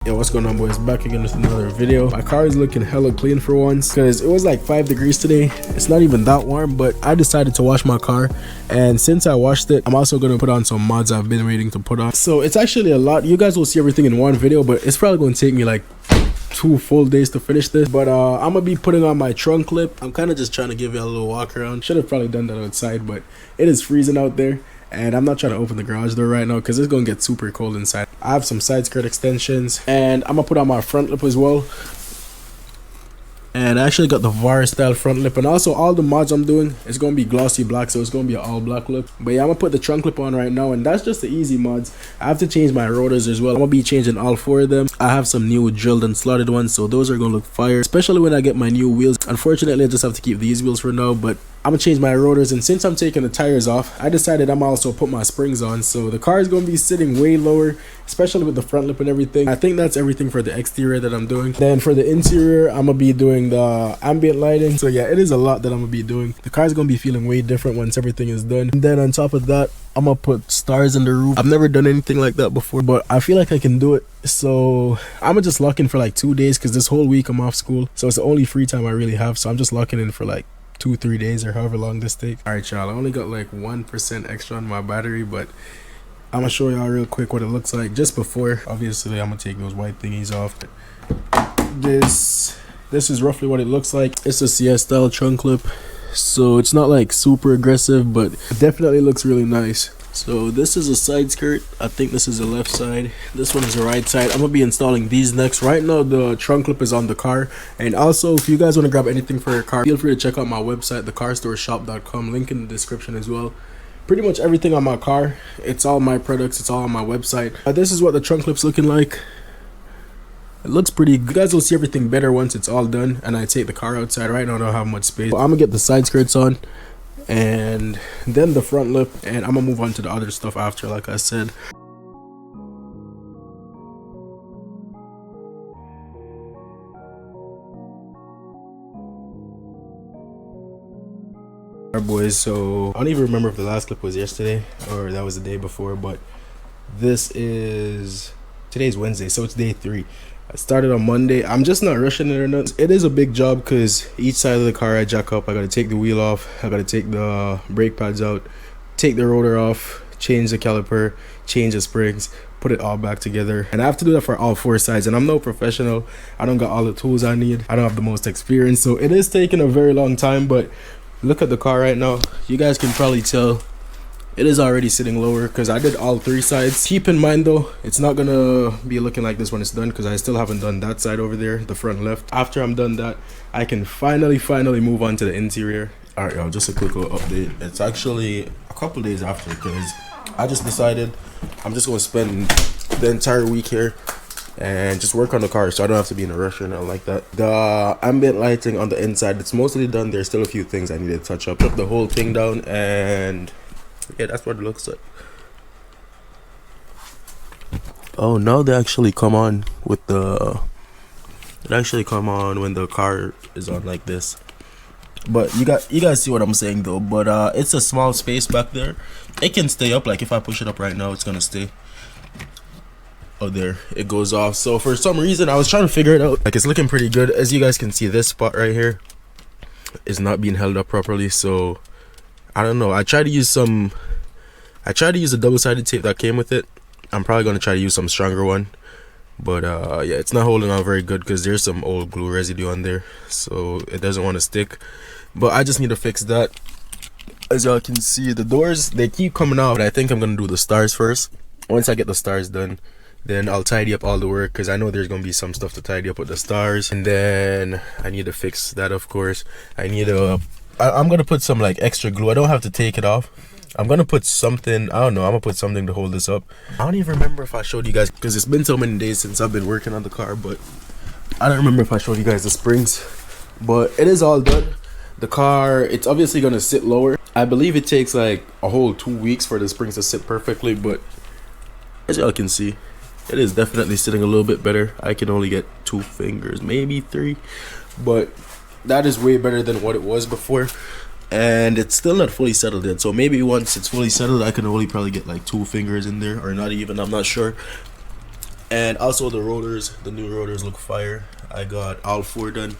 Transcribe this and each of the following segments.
Yo, what's going on, boys? Back again with another video. My car is looking hella clean for once because it was like 5 degrees today. It's not even that warm, but I decided to wash my car, and since I washed it, I'm also going to put on some mods I've been waiting to put on. So it's actually a lot. You guys will see everything in one video, but it's probably going to take me like 2 full days to finish this. But I'm gonna be putting on my trunk clip. I'm kind of just trying to give you a little walk around. Should have probably done that outside, but it is freezing out there, and I'm not trying to open the garage door right now because it's gonna get super cold inside. I have some side skirt extensions, and I'm gonna put on my front lip as well. And I actually got the VAR style front lip, and also all the mods I'm doing is gonna be glossy black, so it's gonna be an all black lip. But yeah, I'm gonna put the trunk clip on right now, and that's just the easy mods. I have to change my rotors as well. I'm gonna be changing all 4 of them. I have some new drilled and slotted ones, so those are gonna look fire, especially when I get my new wheels. Unfortunately, I just have to keep these wheels for now, but I'm gonna change my rotors. And since I'm taking the tires off, I decided I'm also put my springs on, so the car is gonna be sitting way lower, especially with the front lip and everything. I think that's everything for the exterior that I'm doing. Then for the interior, I'm gonna be doing the ambient lighting. So yeah, it is a lot that I'm gonna be doing. The car is gonna be feeling way different once everything is done. And then on top of that, I'm gonna put stars in the roof. I've never done anything like that before, but I feel like I can do it. So I'm gonna just lock in for like 2 days because this whole week I'm off school, so it's the only free time I really have. So I'm just locking in for like 2-3 days or however long this takes. All right, y'all, I only got like 1% extra on my battery, but I'm gonna show y'all real quick what it looks like just before. Obviously, I'm gonna take those white thingies off. This is roughly what it looks like. It's a CS style trunk clip, so it's not like super aggressive, but it definitely looks really nice. So this is a side skirt. I think this is the left side. This one is the right side. I'm gonna be installing these next. Right now the trunk clip is on the car. And also, if you guys want to grab anything for your car, feel free to check out my website, thecarstore.shop.com. Link in the description as well. Pretty much everything on my car, it's all my products, it's all on my website. This is what the trunk clip's looking like. It looks pretty good. You guys will see everything better once it's all done and I take the car outside. Right now I don't have much space. I'm gonna get the side skirts on, and then the front lip, and I'm gonna move on to the other stuff after, like I said. Alright, boys, so I don't even remember if the last clip was yesterday or that was the day before, but today's Wednesday, so it's day 3. I started on Monday. I'm just not rushing it or not. It is a big job because each side of the car I jack up. I gotta take the wheel off, I gotta take the brake pads out, take the rotor off, change the caliper, change the springs, put it all back together, and I have to do that for all 4 sides. And I'm no professional, I don't got all the tools I need, I don't have the most experience, so it is taking a very long time. But look at the car right now. You guys can probably tell it is already sitting lower because I did all 3 sides. Keep in mind though, it's not gonna be looking like this when it's done because I still haven't done that side over there, the front left. After I'm done that, I can finally move on to the interior. All right, y'all, just a quick little update. It's actually a couple days after because I just decided I'm just gonna spend the entire week here and just work on the car, so I don't have to be in a rush or nothing like that. The ambient lighting on the inside, it's mostly done. There's still a few things I need to touch up. Put the whole thing down, and yeah, that's what it looks like. Oh, now they actually come on with the... It actually come on when the car is on like this. But you guys see what I'm saying though. But it's a small space back there. It can stay up. Like if I push it up right now, it's gonna stay. Oh, there it goes off. So for some reason I was trying to figure it out. Like it's looking pretty good. As you guys can see, this spot right here is not being held up properly, so I don't know. I tried to use a double-sided tape that came with it. I'm probably gonna try to use some stronger one, but yeah, it's not holding on very good because there's some old glue residue on there, so it doesn't want to stick. But I just need to fix that. As y'all can see, the doors, they keep coming out, but I think I'm gonna do the stars first. Once I get the stars done, then I'll tidy up all the work because I know there's gonna be some stuff to tidy up with the stars. And then I need to fix that, of course. I'm gonna put some like extra glue. I don't have to take it off. I'm gonna put something, I don't know, I'm gonna put something to hold this up. I don't even remember if I showed you guys because it's been so many days since I've been working on the car, but I don't remember if I showed you guys the springs. But it is all done. The car, it's obviously gonna sit lower. I believe it takes like a whole 2 weeks for the springs to sit perfectly, but as y'all can see, it is definitely sitting a little bit better. I can only get 2 fingers, maybe 3, but that is way better than what it was before. And it's still not fully settled yet, so maybe once it's fully settled I can only probably get like 2 fingers in there, or not even, I'm not sure. And also the rotors, the new rotors look fire. I got all 4 done.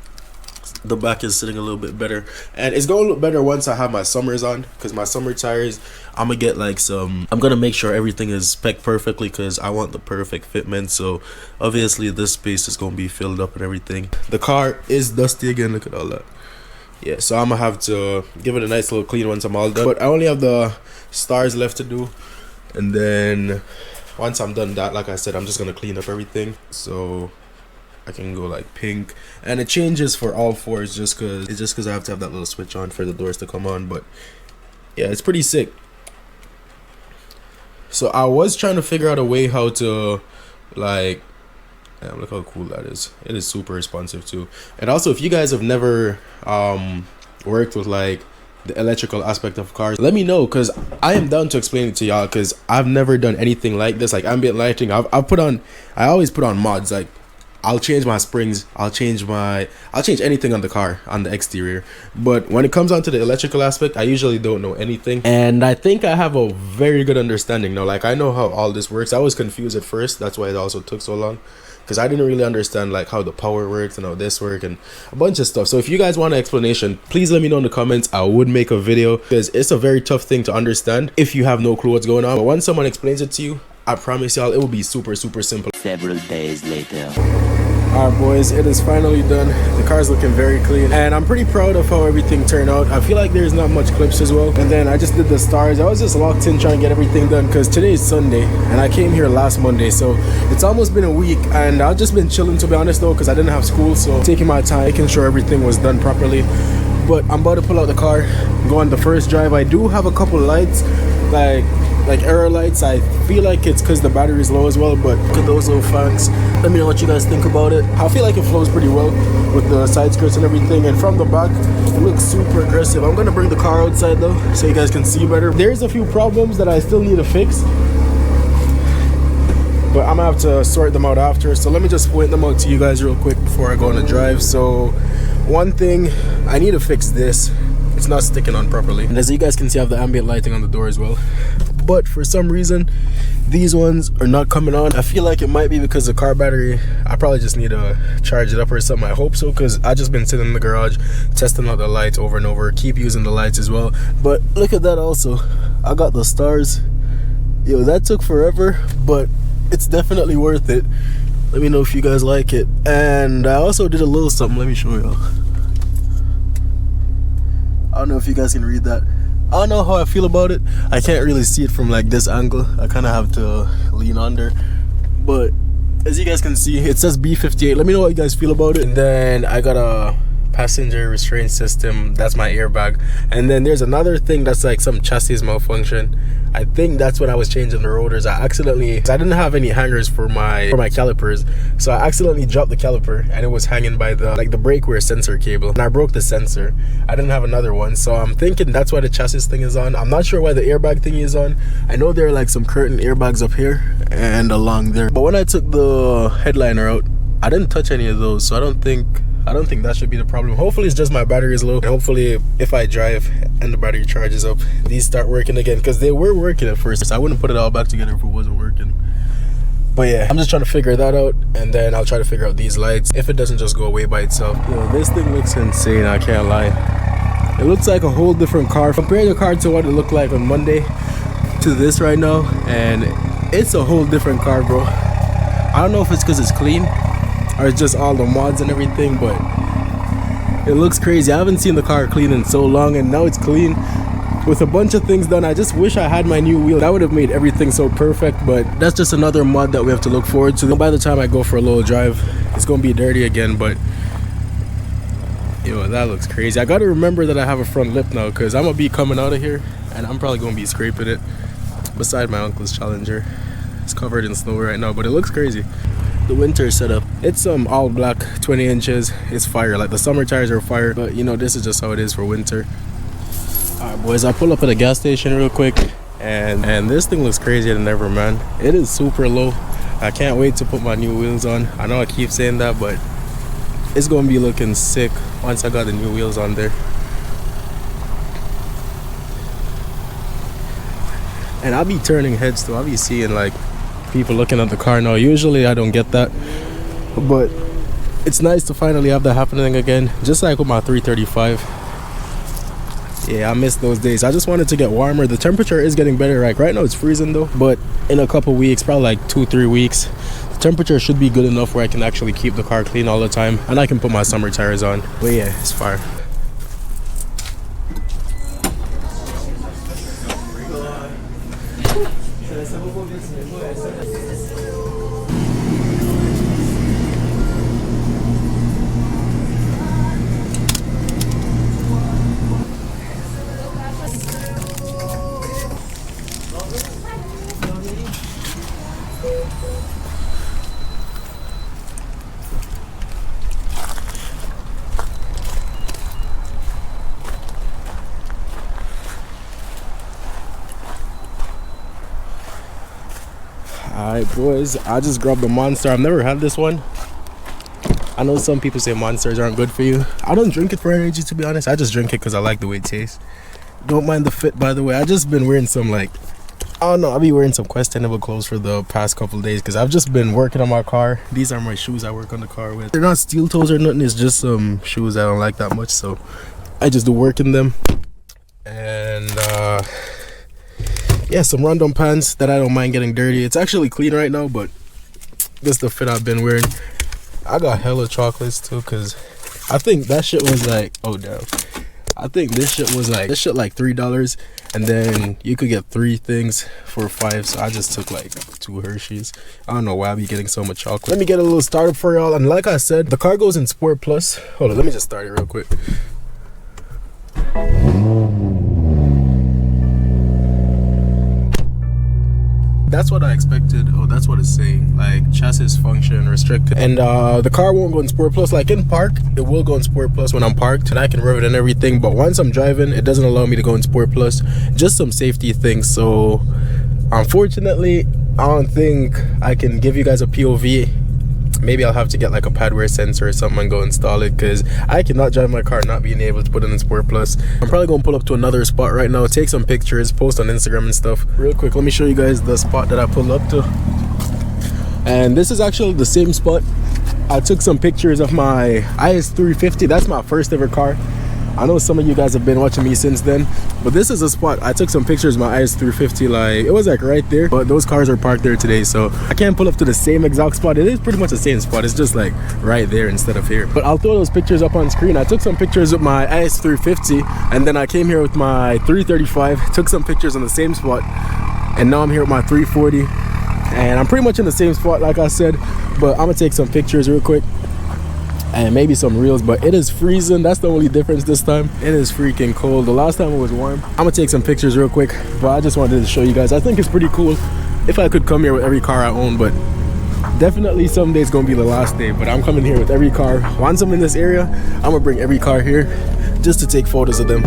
The back is sitting a little bit better, and it's gonna look better once I have my summers on, because my summer tires, I'm gonna get like some, I'm gonna make sure everything is spec perfectly, because I want the perfect fitment. So obviously this space is gonna be filled up and everything. The car is dusty again, look at all that. Yeah, so I'm gonna have to give it a nice little clean once I'm all done, but I only have the stars left to do. And then once I'm done that, like I said, I'm just gonna clean up everything so I can go like pink. And it changes for all 4s just because I have to have that little switch on for the doors to come on. But yeah, it's pretty sick. So I was trying to figure out a way how to like, damn, look how cool that is. It is super responsive too. And also, if you guys have never worked with like the electrical aspect of cars, let me know, because I am down to explain it to y'all, because I've never done anything like this, like ambient lighting. I always put on mods. Like, I'll change my springs, I'll change anything on the car, on the exterior. But when it comes down to the electrical aspect, I usually don't know anything. And I think I have a very good understanding now. Like, I know how all this works. I was confused at first. That's why it also took so long, because I didn't really understand like how the power works and how this works and a bunch of stuff. So if you guys want an explanation, please let me know in the comments. I would make a video, because it's a very tough thing to understand if you have no clue what's going on. But once someone explains it to you, I promise y'all it will be super simple. Several days later. Alright boys, it is finally done. The car's looking very clean, and I'm pretty proud of how everything turned out. I feel like there's not much clips as well. And then I just did the stars. I was just locked in trying to get everything done, because today is Sunday and I came here last Monday, so it's almost been a week. And I've just been chilling, to be honest though, because I didn't have school, so taking my time, making sure everything was done properly. But I'm about to pull out the car, go on the first drive. I do have a couple lights, like error lights. I feel like it's because the battery is low as well, but look at those little fangs. Let me know what you guys think about it. I feel like it flows pretty well with the side skirts and everything, and from the back it looks super aggressive. I'm gonna bring the car outside though so you guys can see better. There's a few problems that I still need to fix, but I'm gonna have to sort them out after. So let me just point them out to you guys real quick before I go on the drive. So one thing, I need to fix this. It's not sticking on properly, and as you guys can see, I have the ambient lighting on the door as well, but for some reason these ones are not coming on. I feel like it might be because the car battery, I probably just need to charge it up or something. I hope so, because I just been sitting in the garage testing out the lights over and over, keep using the lights as well. But look at that, also I got the stars. Yo, that took forever, but it's definitely worth it. Let me know if you guys like it. And I also did a little something, let me show y'all. I don't know if you guys can read that. I don't know how I feel about it. I can't really see it from like this angle. I kind of have to lean under. But as you guys can see, it says B58. Let me know what you guys feel about it. And then I got a passenger restraint system. That's my airbag. And then there's another thing that's like some chassis malfunction. I think that's when I was changing the rotors. I didn't have any hangers for my calipers, so I accidentally dropped the caliper, and it was hanging by the brake wear sensor cable, and I broke the sensor. I didn't have another one, so I'm thinking that's why the chassis thing is on. I'm not sure why the airbag thing is on. I know there are like some curtain airbags up here and along there, but when I took the headliner out, I didn't touch any of those, so I don't think that should be the problem. Hopefully it's just my battery is low, and hopefully if I drive and the battery charges up, these start working again, because they were working at first. So I wouldn't put it all back together if it wasn't working. But yeah, I'm just trying to figure that out, and then I'll try to figure out these lights if it doesn't just go away by itself. Yo, this thing looks insane, I can't lie. It looks like a whole different car. Compare the car to what it looked like on Monday to this right now, and it's a whole different car, bro. I don't know if it's because it's clean or it's just all the mods and everything, but it looks crazy. I haven't seen the car clean in so long, and now it's clean with a bunch of things done. I just wish I had my new wheel. That would have made everything so perfect, but that's just another mod that we have to look forward to. By the time I go for a little drive, it's gonna be dirty again, but yo, that looks crazy. I gotta remember that I have a front lip now, because I'm gonna be coming out of here and I'm probably gonna be scraping it beside my uncle's Challenger. It's covered in snow right now, but it looks crazy. The winter setup, it's all black, 20 inches. It's fire. Like the summer tires are fire, but you know, this is just how it is for winter. All right boys, I pull up at a gas station real quick, and this thing looks crazier than ever, man. It is super low. I can't wait to put my new wheels on. I know I keep saying that, but it's gonna be looking sick once I got the new wheels on there. And I'll be turning heads too. I'll be seeing like people looking at the car now. Usually I don't get that, but it's nice to finally have that happening again, just like with my 335. Yeah, I miss those days. I just wanted to get warmer. The temperature is getting better. Like right now it's freezing though, but in a couple weeks, probably like 2-3 weeks, the temperature should be good enough where I can actually keep the car clean all the time, and I can put my summer tires on. But yeah, it's fire. Alright boys, I just grabbed the Monster. I've never had this one. I know some people say Monsters aren't good for you. I don't drink it for energy, to be honest. I just drink it because I like the way it tastes. Don't mind the fit, by the way. I just been wearing some, like, I don't know, I'll be wearing some questionable clothes for the past couple of days because I've just been working on my car. These are my shoes I work on the car with. They're not steel toes or nothing, it's just some shoes I don't like that much, so I just do work in them. And yeah, some random pants that I don't mind getting dirty. It's actually clean right now, but this is the fit I've been wearing. I got hella chocolates too, because I think that shit was like, oh damn, I think this shit like $3, and then you could get 3 things for $5. So I just took like 2 Hershey's. I don't know why I be getting so much chocolate. Let me get a little startup for y'all. And like I said, the car goes in Sport Plus. Hold on, let me just start it real quick. That's what I expected. Oh, that's what it's saying, like chassis function restricted. And the car won't go in Sport Plus. Like in park, it will go in Sport Plus when I'm parked and I can rev it and everything, but once I'm driving, it doesn't allow me to go in Sport Plus. Just some safety things. So unfortunately, I don't think I can give you guys a POV. Maybe I'll have to get like a pad wear sensor or something and go install it, because I cannot drive my car not being able to put it in Sport Plus. I'm probably gonna pull up to another spot right now, take some pictures, post on Instagram and stuff. Real quick, let me show you guys the spot that I pulled up to. And this is actually the same spot I took some pictures of my IS350. That's my first ever car. I know some of you guys have been watching me since then, but this is a spot I took some pictures of my IS350. Like, it was like right there, but those cars are parked there today, so I can't pull up to the same exact spot. It is pretty much the same spot, it's just like right there instead of here. But I'll throw those pictures up on screen. I took some pictures with my IS350, and then I came here with my 335, took some pictures on the same spot, and now I'm here with my 340, and I'm pretty much in the same spot like I said, but I'm gonna take some pictures real quick and maybe some reels. But it is freezing, that's the only difference this time. It is freaking cold. The last time it was warm. I'm gonna take some pictures real quick, but I just wanted to show you guys. I think it's pretty cool if I could come here with every car I own, but definitely someday it's gonna be the last day. But I'm coming here with every car. Once I'm in this area, I'm gonna bring every car here just to take photos of them.